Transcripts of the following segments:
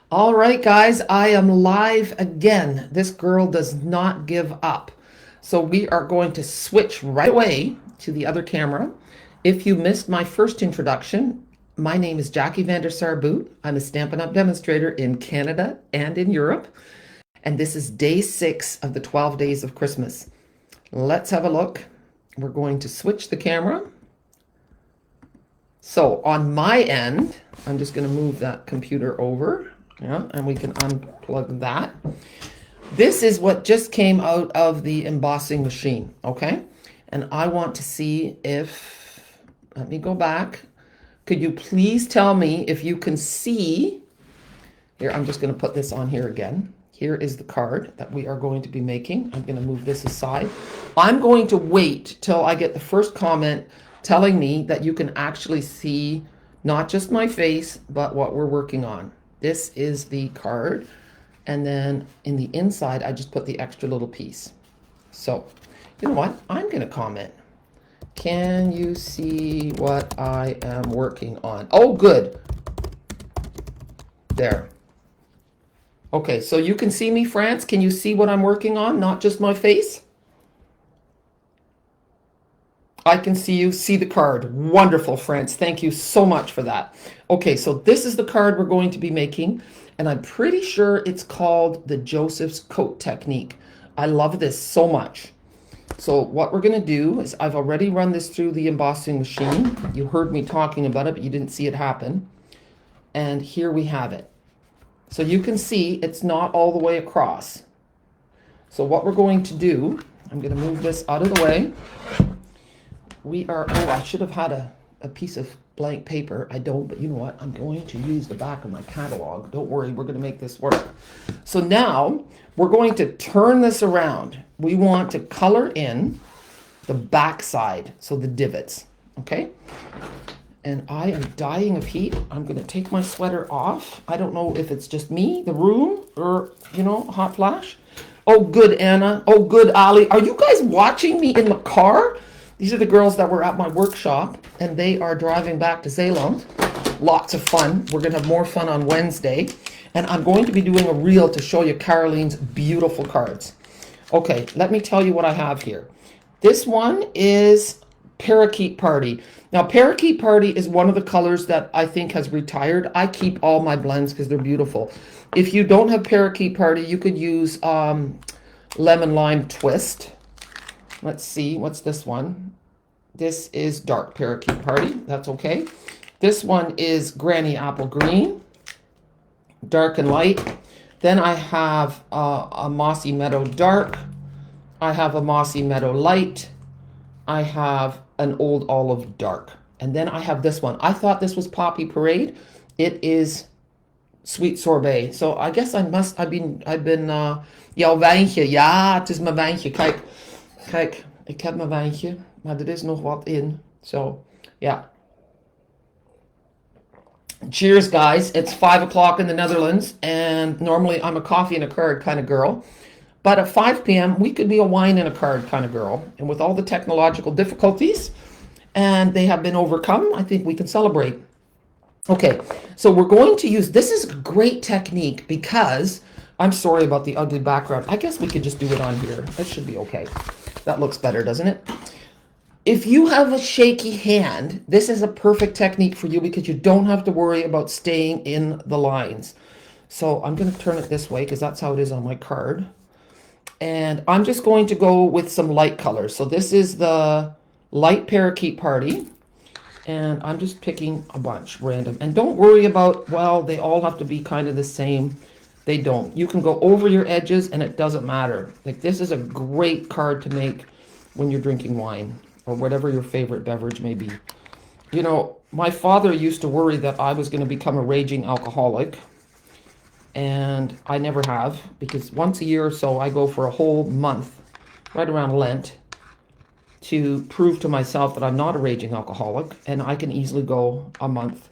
All right, guys, I am live again. This girl does not give up. So we are going to switch right away to the other camera. If you missed my first introduction, my name is Jackie Vandersar-Boot. I'm a Stampin' Up! Demonstrator in Canada and in Europe. And this is day 6 of the 12 days of Christmas. Let's have a look. We're going to switch the camera. So on my end, I'm just going to move that computer over. Yeah, and we can unplug that. This is what just came out of the embossing machine, okay? And I want to see if, let me go back. Could you please tell me if you can see, here, I'm just going to put this on here again. Here is the card that we are going to be making. I'm going to move this aside. I'm going to wait till I get the first comment telling me that you can actually see not just my face, but what we're working on. This is the card. And then in the inside, I just put the extra little piece. So, you know what? I'm going to comment. Can you see what I am working on? Oh, good. There. Okay, so you can see me, France. Can you see what I'm working on? Not just my face? I can see you. See the card. Wonderful, France. Thank you so much for that. Okay, so this is the card we're going to be making, and I'm pretty sure it's called the Joseph's Coat Technique. I love this so much. So what we're going to do is I've already run this through the embossing machine. You heard me talking about it, but you didn't see it happen. And here we have it. So you can see it's not all the way across. So what we're going to do, I'm going to move this out of the way. I should have had a piece of blank paper. I don't, but you know what? I'm going to use the back of my catalog. Don't worry, we're going to make this work. So now we're going to turn this around. We want to color in the back side, so the divots, okay? And I am dying of heat. I'm going to take my sweater off. I don't know if it's just me, the room, or, hot flash. Oh, good, Anna. Oh, good, Ali. Are you guys watching me in the car? These are the girls that were at my workshop, and they are driving back to Zeeland. Lots of fun. We're going to have more fun on Wednesday. And I'm going to be doing a reel to show you Caroline's beautiful cards. Okay, let me tell you what I have here. This one is Parakeet Party. Now, Parakeet Party is one of the colors that I think has retired. I keep all my blends because they're beautiful. If you don't have Parakeet Party, you could use Lemon Lime Twist. Let's see, what's this one? This is Dark Parakeet Party. That's okay. This one is Granny Apple Green, Dark and Light. Then I have a Mossy Meadow Dark. I have a Mossy Meadow Light. I have an Old Olive Dark. And then I have this one. I thought this was Poppy Parade. It is Sweet Sorbet. So I guess I've been, jouw wijntje. Ja, het is mijn wijntje. Kijk, ik heb mijn wijntje, maar er is nog wat in. So, yeah. Cheers, guys. It's 5 o'clock in the Netherlands, and normally I'm a coffee and a card kind of girl. But at 5 p.m., we could be a wine and a card kind of girl. And with all the technological difficulties, and they have been overcome, I think we can celebrate. Okay, so we're going to use, this is a great technique because, I'm sorry about the ugly background. I guess we could just do it on here. That should be okay. That looks better, doesn't it? If you have a shaky hand, this is a perfect technique for you because you don't have to worry about staying in the lines. So I'm going to turn it this way because that's how it is on my card. And I'm just going to go with some light colors. So this is the Light Parakeet Party. And I'm just picking a bunch, random. And don't worry about, well, they all have to be kind of the same. They don't. You can go over your edges and it doesn't matter. Like, this is a great card to make when you're drinking wine or whatever your favorite beverage may be. You know, my father used to worry that I was going to become a raging alcoholic. And I never have, because once a year or so I go for a whole month, right around Lent, to prove to myself that I'm not a raging alcoholic and I can easily go a month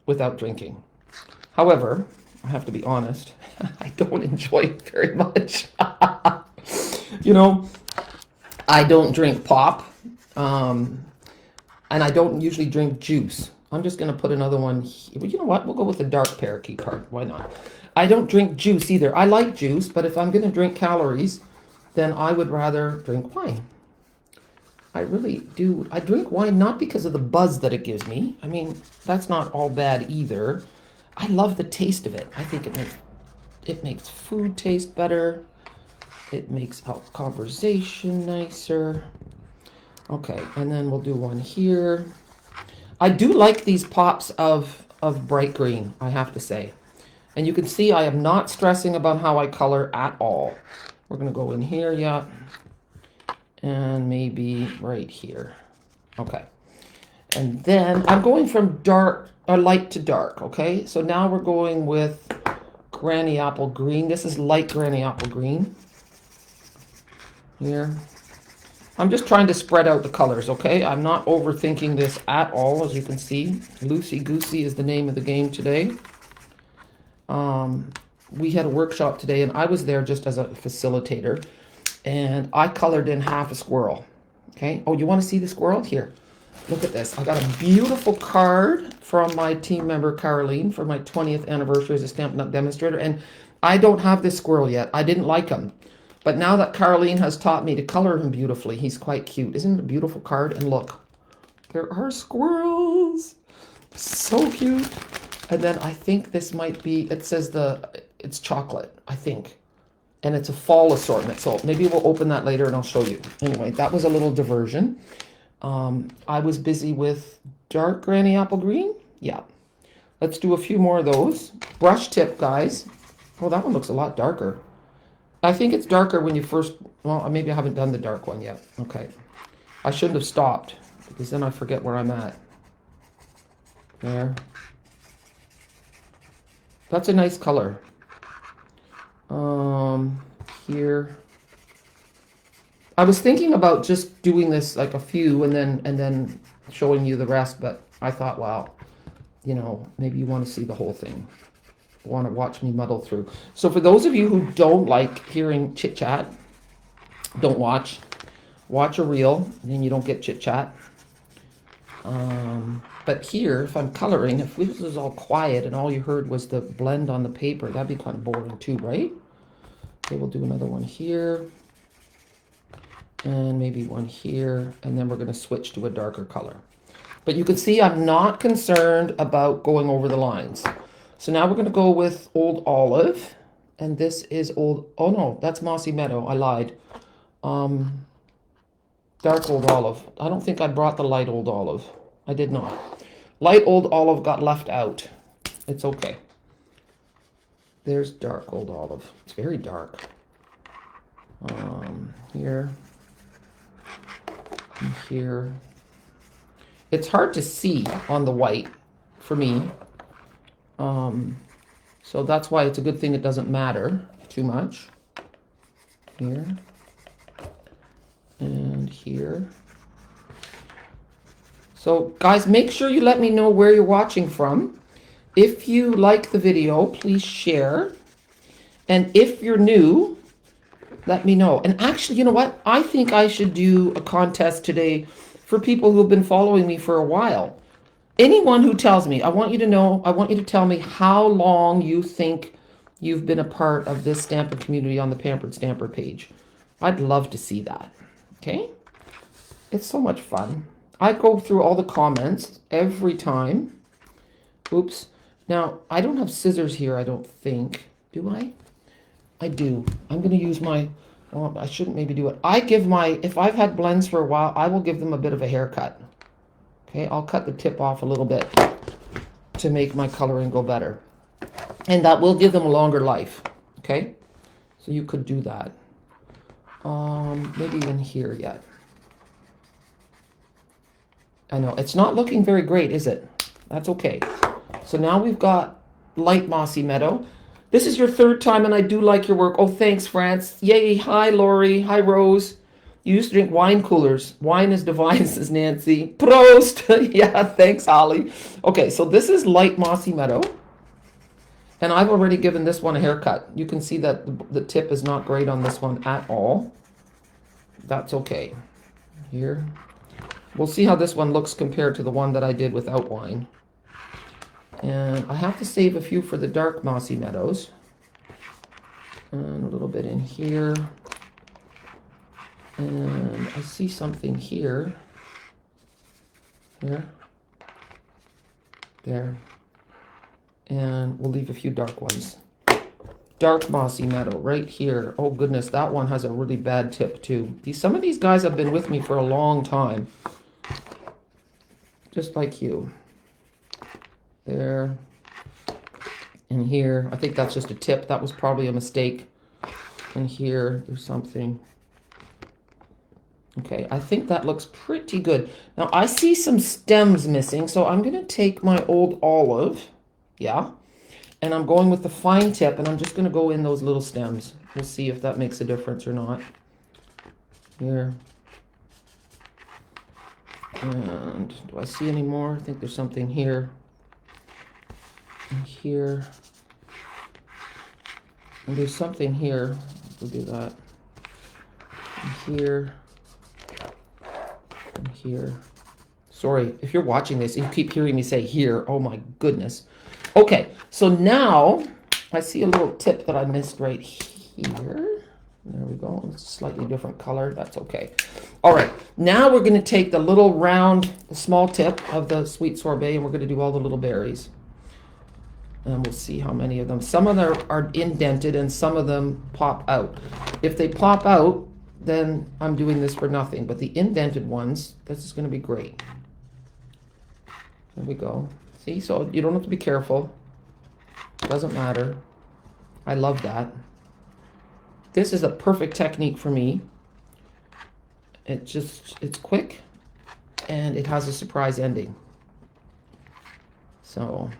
without drinking. However, I have to be honest, I don't enjoy it very much. I don't drink pop, and I don't usually drink juice. I'm just going to put another one. You know what? We'll go with the dark parakeet card. Why not? I don't drink juice either. I like juice, but if I'm going to drink calories, then I would rather drink wine. I really do. I drink wine not because of the buzz that it gives me. I mean, that's not all bad either. I love the taste of it. I think it makes food taste better. It makes our conversation nicer. Okay, and then we'll do one here. I do like these pops of bright green, I have to say. And you can see I am not stressing about how I color at all. We're going to go in here, yeah. And maybe right here. Okay. And then I'm going from dark or light to dark, okay? So now we're going with Granny Apple Green. This is light Granny Apple Green. Here. I'm just trying to spread out the colors, okay? I'm not overthinking this at all, as you can see. Loosey Goosey is the name of the game today. We had a workshop today, and I was there just as a facilitator, and I colored in half a squirrel, okay? Oh, you want to see the squirrel? Here, look at this. I got a beautiful card from my team member, Caroline, for my 20th anniversary as a Stampin' Up! Demonstrator, and I don't have this squirrel yet. I didn't like him. But now that Caroline has taught me to color him beautifully, he's quite cute. Isn't it a beautiful card? And look, there are squirrels. So cute. And then I think this might be, it says it's chocolate, I think. And it's a fall assortment. So maybe we'll open that later and I'll show you. Anyway, that was a little diversion. I was busy with dark Granny Apple Green. Yeah. Let's do a few more of those. Brush tip, guys. Oh, that one looks a lot darker. I think it's darker when you first, well, maybe I haven't done the dark one yet. Okay. I shouldn't have stopped because then I forget where I'm at. There. That's a nice color. Here. I was thinking about just doing this like a few and then showing you the rest, but I thought, wow, you know, maybe you want to see the whole thing. Want to watch me muddle through. So for those of you who don't like hearing chit chat, don't watch a reel, and then you don't get chit chat. But here, if I'm coloring, if this was all quiet and all you heard was the blend on the paper, that'd be kind of boring too, right? Okay, we'll do another one here, and maybe one here, and then we're going to switch to a darker color. But you can see I'm not concerned about going over the lines. So now we're going to go with Old Olive, and this is oh no, that's Mossy Meadow. I lied. Dark Old Olive. I don't think I brought the light Old Olive. I did not. Light Old Olive got left out. It's okay. There's dark Old Olive. It's very dark. Here. And here. It's hard to see on the white for me. So that's why it's a good thing it doesn't matter too much. Here. And here. So guys, make sure you let me know where you're watching from. If you like the video, please share. And if you're new, let me know. And actually, you know what? I think I should do a contest today for people who have been following me for a while. Anyone who tells me, I want you to tell me how long you think you've been a part of this Stampin' community on the Pampered Stamper page. I'd love to see that. Okay? It's so much fun. I go through all the comments every time. Oops. Now, I don't have scissors here, I don't think. Do I? I do. I'm going to use my, well, I shouldn't maybe do it. If I've had blends for a while, I will give them a bit of a haircut. Okay, I'll cut the tip off a little bit to make my coloring go better. And that will give them a longer life. Okay? So you could do that. Maybe even here yet. I know, it's not looking very great, is it? That's okay. So now we've got light Mossy Meadow. This is your third time and I do like your work. Oh, thanks, France. Yay. Hi, Lori. Hi, Rose. You used to drink wine coolers. Wine is divine, says Nancy. Prost. Yeah, thanks, Holly. Okay, so this is light Mossy Meadow. And I've already given this one a haircut. You can see that the tip is not great on this one at all. That's okay. Here. We'll see how this one looks compared to the one that I did without wine. And I have to save a few for the dark Mossy Meadows. And a little bit in here. And I see something here. Here. There. And we'll leave a few dark ones. Dark mossy meadow right here. Oh goodness, that one has a really bad tip too. Some of these guys have been with me for a long time. Just like you. There. And here. I think that's just a tip. That was probably a mistake. And here, there's something. Okay, I think that looks pretty good. Now, I see some stems missing, so I'm going to take my old olive, yeah, and I'm going with the fine tip, and I'm just going to go in those little stems. We'll see if that makes a difference or not. Here. And do I see any more? I think there's something here. And here. And there's something here. We'll do that. And here. And here. Sorry, if you're watching this and you keep hearing me say here, oh my goodness. Okay, so now I see a little tip that I missed right here. There we go. It's a slightly different color. That's okay. All right, now we're going to take the little round, the small tip of the sweet sorbet, and we're going to do all the little berries. And we'll see how many of them. Some of them are indented and some of them pop out. If they pop out, then I'm doing this for nothing. But the indented ones, this is going to be great. There we go. See, so you don't have to be careful. Doesn't matter. I love that. This is a perfect technique for me. It's quick and it has a surprise ending. So,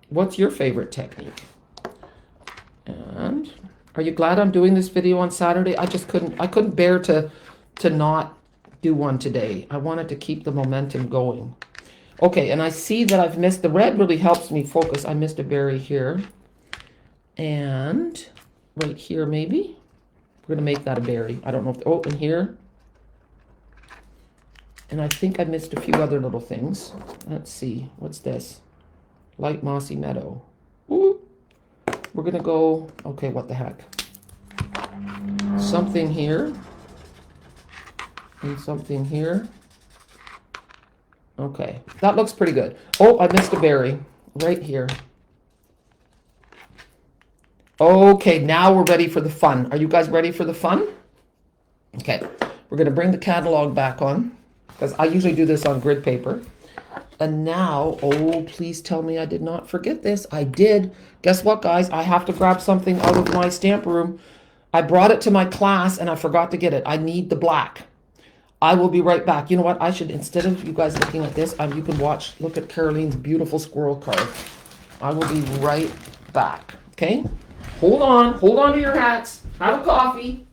what's your favorite technique? And are you glad I'm doing this video on Saturday? I couldn't bear to not do one today. I wanted to keep the momentum going. Okay, and I see that I've missed, the red really helps me focus. I missed a berry here. And right here maybe. We're going to make that a berry. I don't know if, oh, and here. And I think I missed a few other little things. Let's see, what's this? Light mossy meadow. Ooh. We're going to go, okay, what the heck. Something here. And something here. Okay, that looks pretty good. Oh, I missed a berry right here. Okay, now we're ready for the fun. Are you guys ready for the fun? Okay, we're going to bring the catalog back on because I usually do this on grid paper. And now, oh, please tell me I did not forget this. I did. Guess what, guys? I have to grab something out of my stamp room. I brought it to my class and I forgot to get it. I need the black. I will be right back. You know what? I should, instead of you guys looking at this, you can look at Caroline's beautiful squirrel card. I will be right back. Okay? Hold on to your hats. Have a coffee.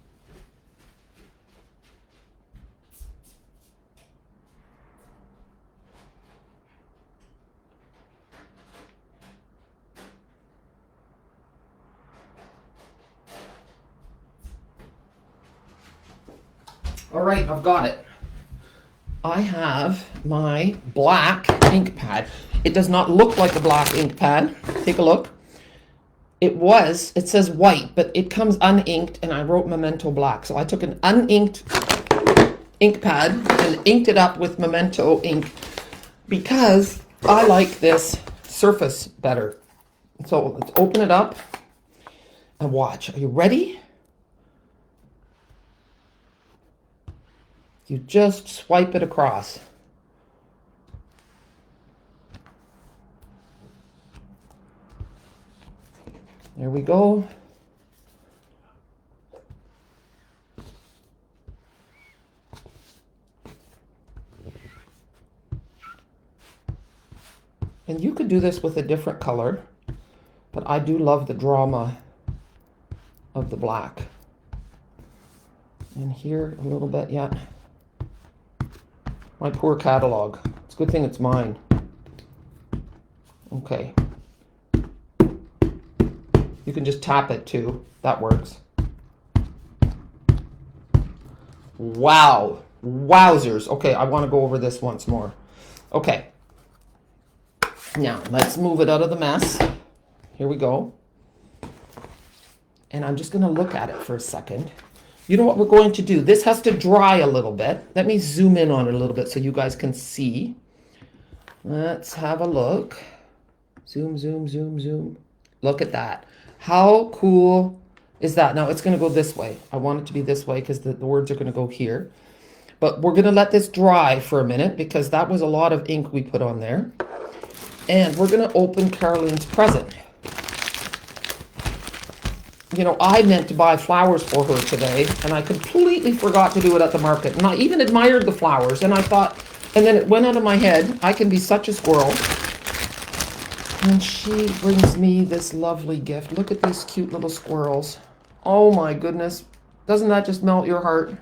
All right, I've got it. I have my black ink pad. It does not look like a black ink pad. Take a look. It says white, but it comes uninked, and I wrote Memento black. So I took an uninked ink pad and inked it up with Memento ink because I like this surface better. So let's open it up and watch. Are you ready? You just swipe it across. There we go. And you could do this with a different color, but I do love the drama of the black. And here a little bit, yeah. My poor catalog. It's a good thing it's mine. Okay. You can just tap it too. That works. Wow. Wowzers. Okay, I want to go over this once more. Okay. Now, let's move it out of the mess. Here we go. And I'm just going to look at it for a second. You know what we're going to do? This has to dry a little bit. Let me zoom in on it a little bit so you guys can see. Let's have a look. Zoom, zoom, zoom, zoom. Look at that. How cool is that? Now it's going to go this way. I want it to be this way because the words are going to go here. But we're going to let this dry for a minute because that was a lot of ink we put on there. And we're going to open Caroline's present. You know, I meant to buy flowers for her today, and I completely forgot to do it at the market. And I even admired the flowers, and I thought, and then it went out of my head, I can be such a squirrel. And she brings me this lovely gift. Look at these cute little squirrels. Oh my goodness. Doesn't that just melt your heart?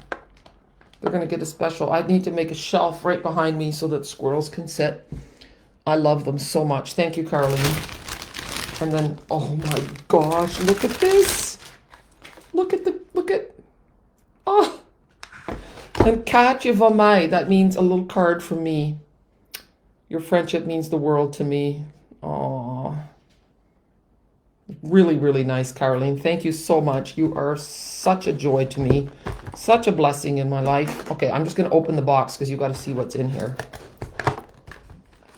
They're going to get a special. I need to make a shelf right behind me so that squirrels can sit. I love them so much. Thank you, Caroline. And then, oh my gosh, look at this. Look at, oh. And kaartje van mij, that means a little card from me. Your friendship means the world to me. Oh, really, really nice, Caroline. Thank you so much. You are such a joy to me. Such a blessing in my life. Okay, I'm just going to open the box because you got to see what's in here.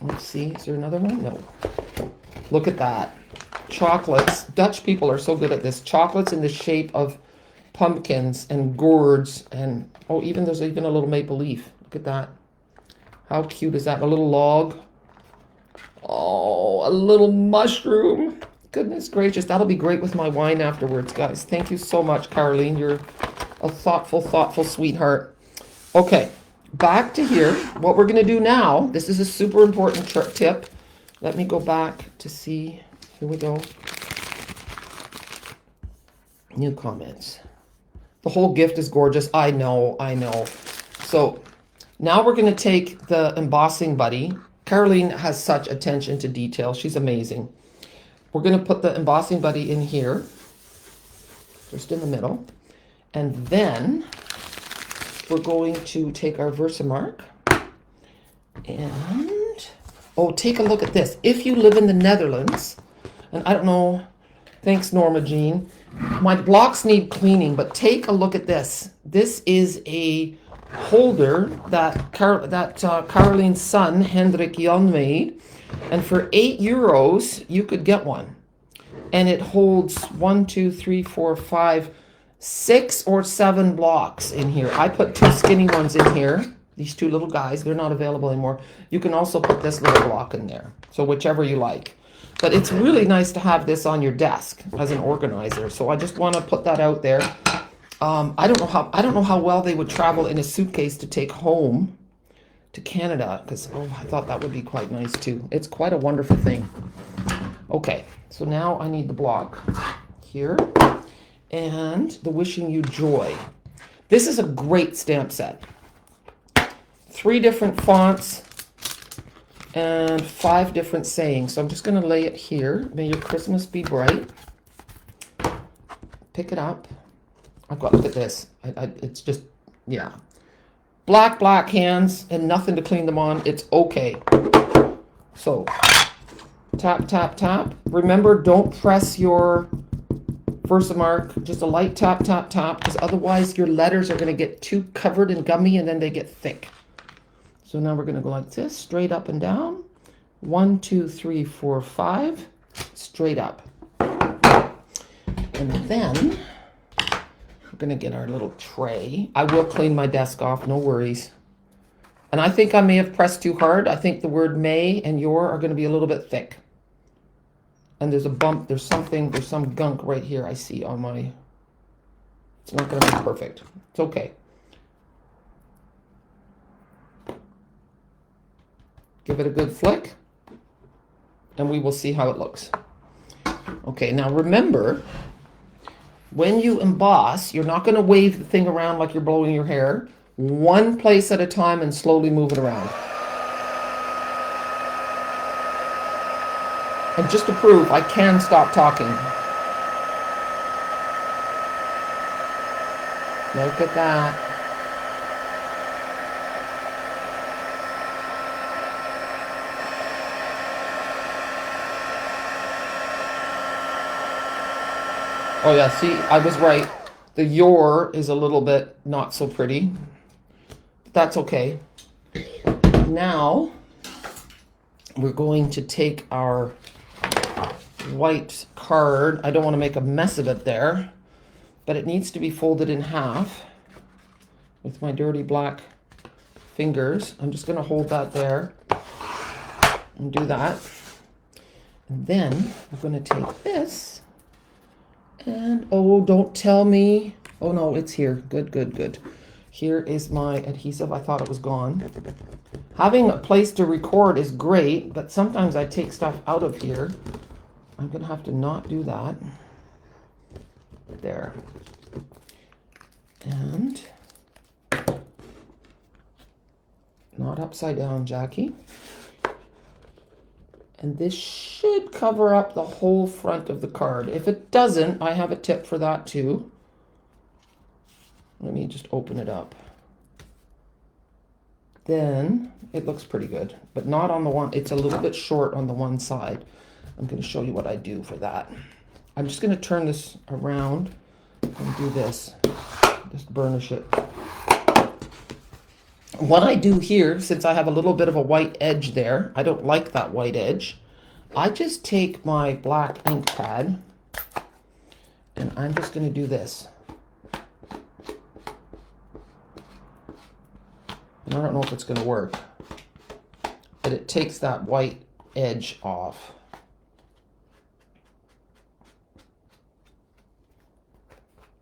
Let's see. Is there another one? No. Look at that. Chocolates. Dutch people are so good at this. Chocolates in the shape of pumpkins and gourds. And, oh, there's even a little maple leaf. Look at that. How cute is that? A little log. Oh, a little mushroom. Goodness gracious. That'll be great with my wine afterwards, guys. Thank you so much, Caroline. You're a thoughtful sweetheart. Okay, back to here. What we're going to do now, this is a super important tip. Let me go back to see. Here we go. New comments. The whole gift is gorgeous. I know. So now we're going to take the embossing buddy. Caroline has such attention to detail. She's amazing. We're going to put the embossing buddy in here, just in the middle. And then we're going to take our Versamark and, oh, take a look at this. If you live in the Netherlands, and I don't know, thanks Norma Jean, my blocks need cleaning, but take a look at this. This is a holder that Caroline's son, Hendrik Jan, made. And for €8, you could get one. And it holds 1, 2, 3, 4, 5, 6 or 7 blocks in here. I put 2 skinny ones in here. These 2 little guys, they're not available anymore. You can also put this little block in there. So whichever you like. But it's really nice to have this on your desk as an organizer. So I just want to put that out there. I don't know how well they would travel in a suitcase to take home to Canada, because I thought that would be quite nice too. It's quite a wonderful thing. Okay, so now I need the block here and the Wishing You Joy. This is a great stamp set. 3 different fonts and 5 different sayings. So I'm just going to lay it here. May your Christmas be bright. Pick it up. I've got, look at this. It's just, yeah. Black hands and nothing to clean them on. It's okay. So, tap, tap, tap. Remember, don't press your Versamark. Just a light tap, tap, tap, because otherwise your letters are going to get too covered and gummy and then they get thick. So now we're going to go like this, straight up and down. 1, 2, 3, 4, 5. Straight up. And then we're going to get our little tray. I will clean my desk off, no worries. And I think I may have pressed too hard. I think the word may and your are going to be a little bit thick. And there's a bump, there's some gunk right here I see on my, it's not going to be perfect. It's okay. Give it a good flick, and we will see how it looks. Okay, now remember, when you emboss, you're not going to wave the thing around like you're blowing your hair. One place at a time and slowly move it around. And just to prove, I can stop talking. Look at that. Oh yeah, see, I was right. The your is a little bit not so pretty. That's okay. Now, we're going to take our white card. I don't want to make a mess of it there, but it needs to be folded in half with my dirty black fingers. I'm just going to hold that there and do that. And then we're going to take this and, oh, don't tell me. Oh no, it's here. Good, good, good. Here is my adhesive. I thought it was gone. Having a place to record is great, but sometimes I take stuff out of here. I'm going to have to not do that. There. And not upside down, Jackie. And this should cover up the whole front of the card. If it doesn't, I have a tip for that too. Let me just open it up. Then it looks pretty good, but not on the one. It's a little bit short on the one side. I'm going to show you what I do for that. I'm just going to turn this around and do this. Just burnish it. What I do here, since I have a little bit of a white edge there, I don't like that white edge. I just take my black ink pad and I'm just going to do this. And I don't know if it's going to work, but it takes that white edge off.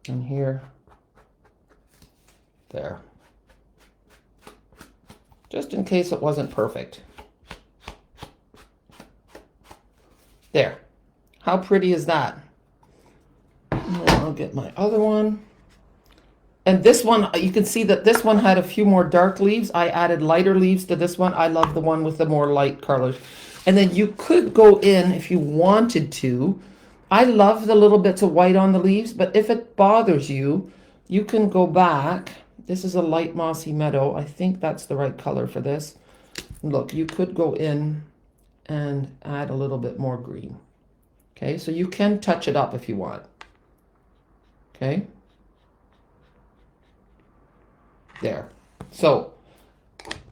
And here, there. Just in case it wasn't perfect. There. How pretty is that? And then I'll get my other one. And this one, you can see that this one had a few more dark leaves. I added lighter leaves to this one. I love the one with the more light colors. And then you could go in if you wanted to. I love the little bits of white on the leaves, but if it bothers you, you can go back. This is a light mossy meadow. I think that's the right color for this. Look, you could go in and add a little bit more green. Okay, so you can touch it up if you want. Okay. There. So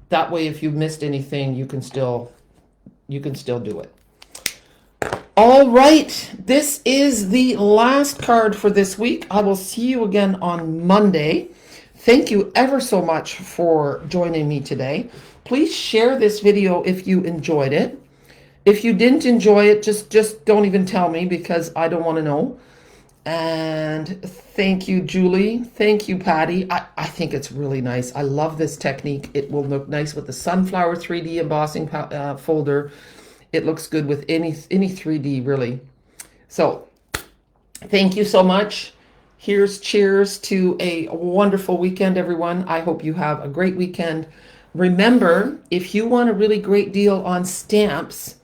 that way, if you missed anything, you can still do it. All right, this is the last card for this week. I will see you again on Monday. Thank you ever so much for joining me today. Please share this video if you enjoyed it. If you didn't enjoy it, just don't even tell me because I don't want to know. And thank you, Julie. Thank you, Patty. I think it's really nice. I love this technique. It will look nice with the sunflower 3D embossing folder. It looks good with any 3D, really. So thank you so much. Here's cheers to a wonderful weekend, everyone. I hope you have a great weekend. Remember, if you want a really great deal on stamps,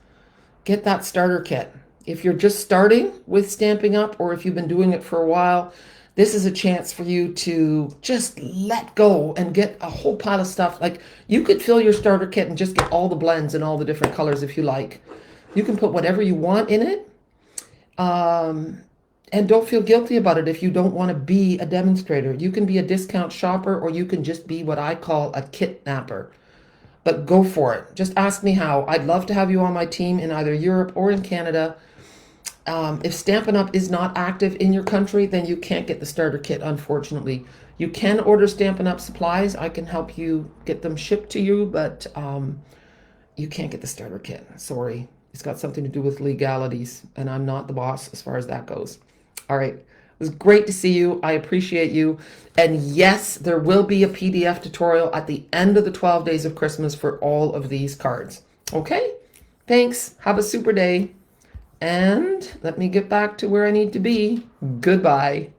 get that starter kit. If you're just starting with Stampin' Up, or if you've been doing it for a while, this is a chance for you to just let go and get a whole pile of stuff. Like, you could fill your starter kit and just get all the blends and all the different colors if you like. You can put whatever you want in it. And don't feel guilty about it if you don't want to be a demonstrator. You can be a discount shopper, or you can just be what I call a kidnapper. But go for it. Just ask me how. I'd love to have you on my team in either Europe or in Canada. If Stampin' Up! Is not active in your country, then you can't get the starter kit, unfortunately. You can order Stampin' Up! Supplies. I can help you get them shipped to you, but you can't get the starter kit. Sorry. It's got something to do with legalities, and I'm not the boss as far as that goes. All right. It was great to see you. I appreciate you. And yes, there will be a PDF tutorial at the end of the 12 days of Christmas for all of these cards. Okay? Thanks. Have a super day. And let me get back to where I need to be. Goodbye.